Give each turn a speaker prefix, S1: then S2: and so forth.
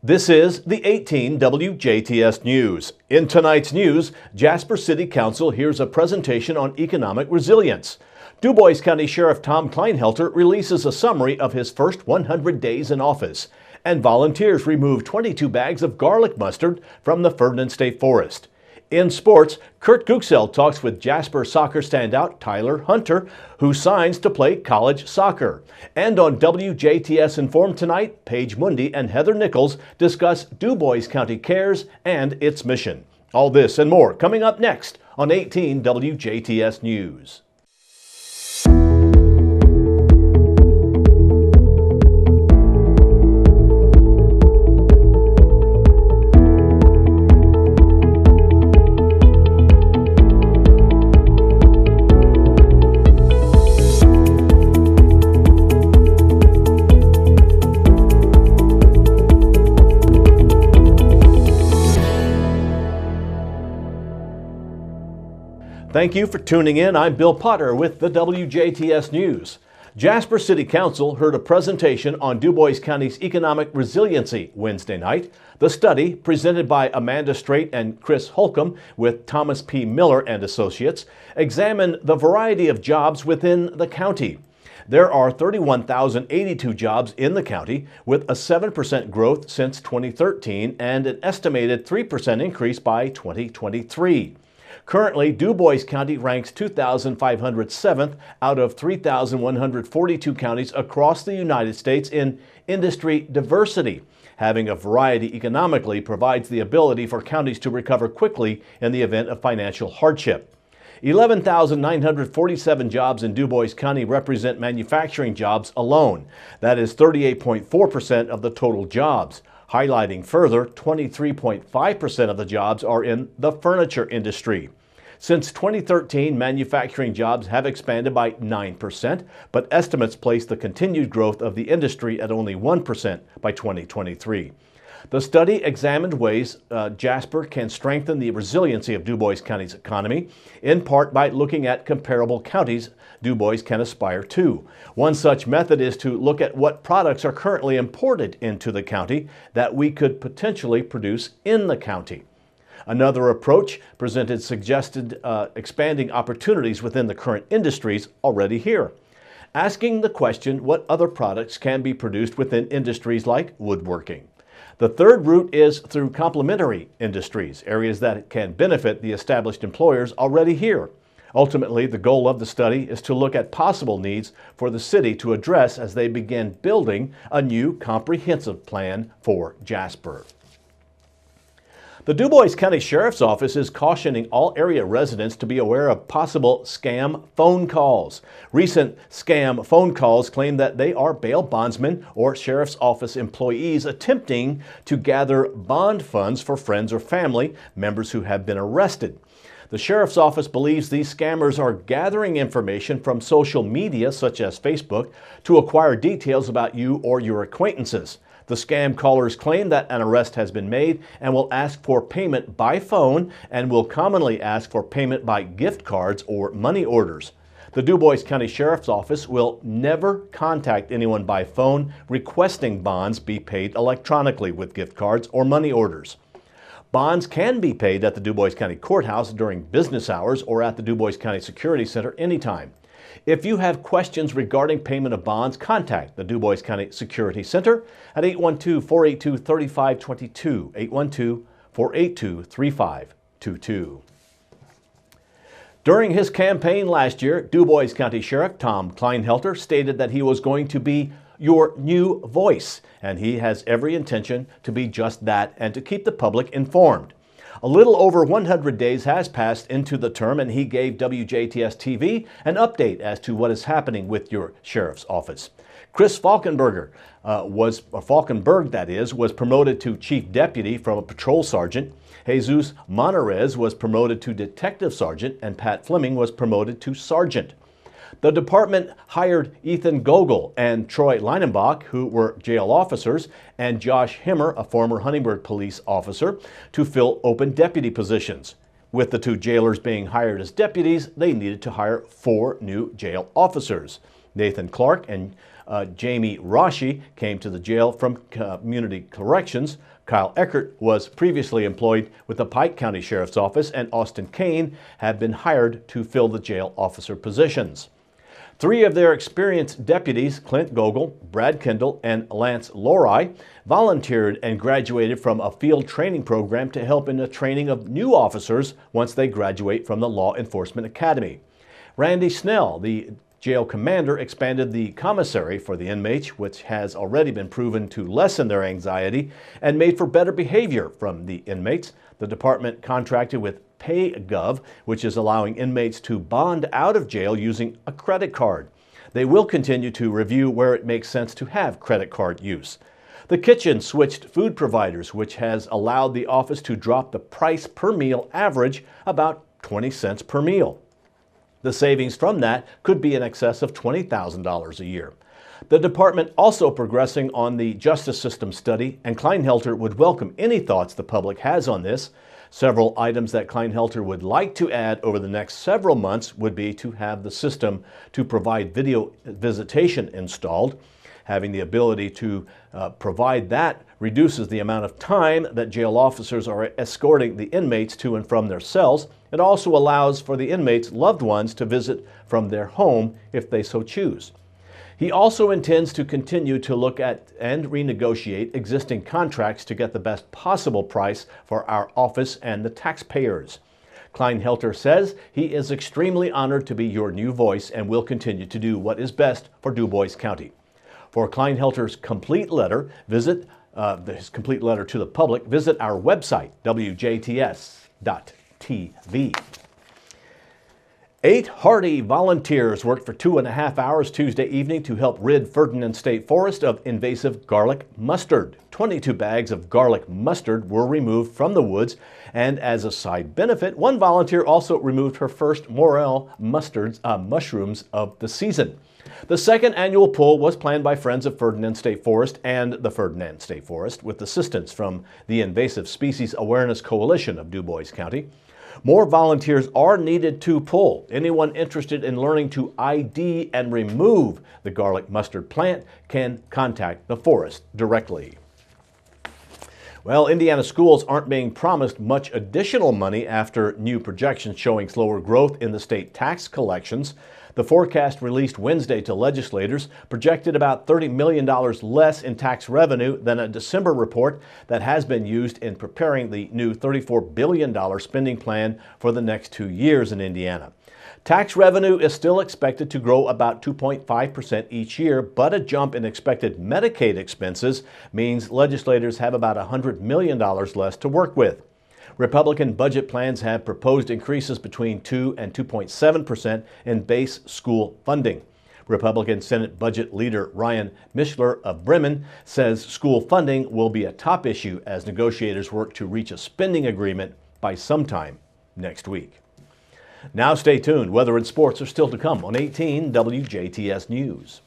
S1: This is the 18 WJTS News. In tonight's news, Jasper City Council hears a presentation on economic resilience. DuBois County Sheriff Tom Kleinhelter releases a summary of his first 100 days in office. And volunteers remove 22 bags of garlic mustard from the Ferdinand State Forest. In sports, Kurt Guxell talks with Jasper soccer standout Tyler Hunter, who signs to play college soccer. And on WJTS Informed tonight, Paige Mundy and Heather Nichols discuss DuBois County Cares and its mission. All this and more coming up next on 18 WJTS News. Thank you for tuning in. I'm Bill Potter with the WJTS News. Jasper City Council heard a presentation on DuBois County's economic resiliency Wednesday night. The study, presented by Amanda Straight and Chris Holcomb with Thomas P. Miller and Associates, examined the variety of jobs within the county. There are 31,082 jobs in the county, with a 7% growth since 2013 and an estimated 3% increase by 2023. Currently, DuBois County ranks 2,507th out of 3,142 counties across the United States in industry diversity. Having a variety economically provides the ability for counties to recover quickly in the event of financial hardship. 11,947 jobs in DuBois County represent manufacturing jobs alone. That is 38.4% of the total jobs. Highlighting further, 23.5% of the jobs are in the furniture industry. Since 2013, manufacturing jobs have expanded by 9%, but estimates place the continued growth of the industry at only 1% by 2023. The study examined ways Jasper can strengthen the resiliency of DuBois County's economy, in part by looking at comparable counties DuBois can aspire to. One such method is to look at what products are currently imported into the county that we could potentially produce in the county. Another approach suggested expanding opportunities within the current industries already here. Asking the question what other products can be produced within industries like woodworking. The third route is through complementary industries, areas that can benefit the established employers already here. Ultimately, the goal of the study is to look at possible needs for the city to address as they begin building a new comprehensive plan for Jasper. The DuBois County Sheriff's Office is cautioning all area residents to be aware of possible scam phone calls. Recent scam phone calls claim that they are bail bondsmen or Sheriff's Office employees attempting to gather bond funds for friends or family members who have been arrested. The Sheriff's Office believes these scammers are gathering information from social media such as Facebook to acquire details about you or your acquaintances. The scam callers claim that an arrest has been made and will ask for payment by phone and will commonly ask for payment by gift cards or money orders. The DuBois County Sheriff's Office will never contact anyone by phone requesting bonds be paid electronically with gift cards or money orders. Bonds can be paid at the DuBois County Courthouse during business hours or at the DuBois County Security Center anytime. If you have questions regarding payment of bonds, contact the DuBois County Security Center at 812-482-3522, 812-482-3522. During his campaign last year, DuBois County Sheriff Tom Kleinhelter stated that he was going to be your new voice, and he has every intention to be just that and to keep the public informed. A little over 100 days has passed into the term, and he gave WJTS TV an update as to what is happening with your sheriff's office. Chris Falkenberg was promoted to chief deputy from a patrol sergeant. Jesus Monarez was promoted to detective sergeant, and Pat Fleming was promoted to sergeant. The department hired Ethan Gogol and Troy Leinenbach, who were jail officers, and Josh Himmer, a former Huntingburg police officer, to fill open deputy positions. With the two jailers being hired as deputies, they needed to hire 4 new jail officers. Nathan Clark and Jamie Rashi came to the jail from Community Corrections. Kyle Eckert was previously employed with the Pike County Sheriff's Office, and Austin Kane have been hired to fill the jail officer positions. 3 of their experienced deputies, Clint Gogol, Brad Kendall, and Lance Lori, volunteered and graduated from a field training program to help in the training of new officers once they graduate from the Law Enforcement Academy. Randy Snell, the jail commander, expanded the commissary for the inmates, which has already been proven to lessen their anxiety and made for better behavior from the inmates. The department contracted with PayGov, which is allowing inmates to bond out of jail using a credit card. They will continue to review where it makes sense to have credit card use. The kitchen switched food providers, which has allowed the office to drop the price per meal average about 20 cents per meal. The savings from that could be in excess of $20,000 a year. The department also progressing on the justice system study, and Kleinhelter would welcome any thoughts the public has on this. Several items that Kleinhelter would like to add over the next several months would be to have the system to provide video visitation installed. Having the ability to provide that reduces the amount of time that jail officers are escorting the inmates to and from their cells. It also allows for the inmates' loved ones to visit from their home if they so choose. He also intends to continue to look at and renegotiate existing contracts to get the best possible price for our office and the taxpayers. Kleinhelter says he is extremely honored to be your new voice and will continue to do what is best for DuBois County. For Kleinhelter's complete letter, visit his complete letter to the public, visit our website, WJTS.tv. 8 hardy volunteers worked for 2.5 hours Tuesday evening to help rid Ferdinand State Forest of invasive garlic mustard. 22 bags of garlic mustard were removed from the woods, and as a side benefit, one volunteer also removed her first morel mushrooms of the season. The second annual pull was planned by Friends of Ferdinand State Forest and the Ferdinand State Forest, with assistance from the Invasive Species Awareness Coalition of DuBois County. More volunteers are needed to pull. Anyone interested in learning to ID and remove the garlic mustard plant can contact the forest directly. Well, Indiana schools aren't being promised much additional money after new projections showing slower growth in the state tax collections. The forecast released Wednesday to legislators projected about $30 million less in tax revenue than a December report that has been used in preparing the new $34 billion spending plan for the next 2 years in Indiana. Tax revenue is still expected to grow about 2.5% each year, but a jump in expected Medicaid expenses means legislators have about $100 million less to work with. Republican budget plans have proposed increases between 2 and 2.7% in base school funding. Republican Senate Budget Leader Ryan Mishler of Bremen says school funding will be a top issue as negotiators work to reach a spending agreement by sometime next week. Now stay tuned. Weather and sports are still to come on 18 WJTS News.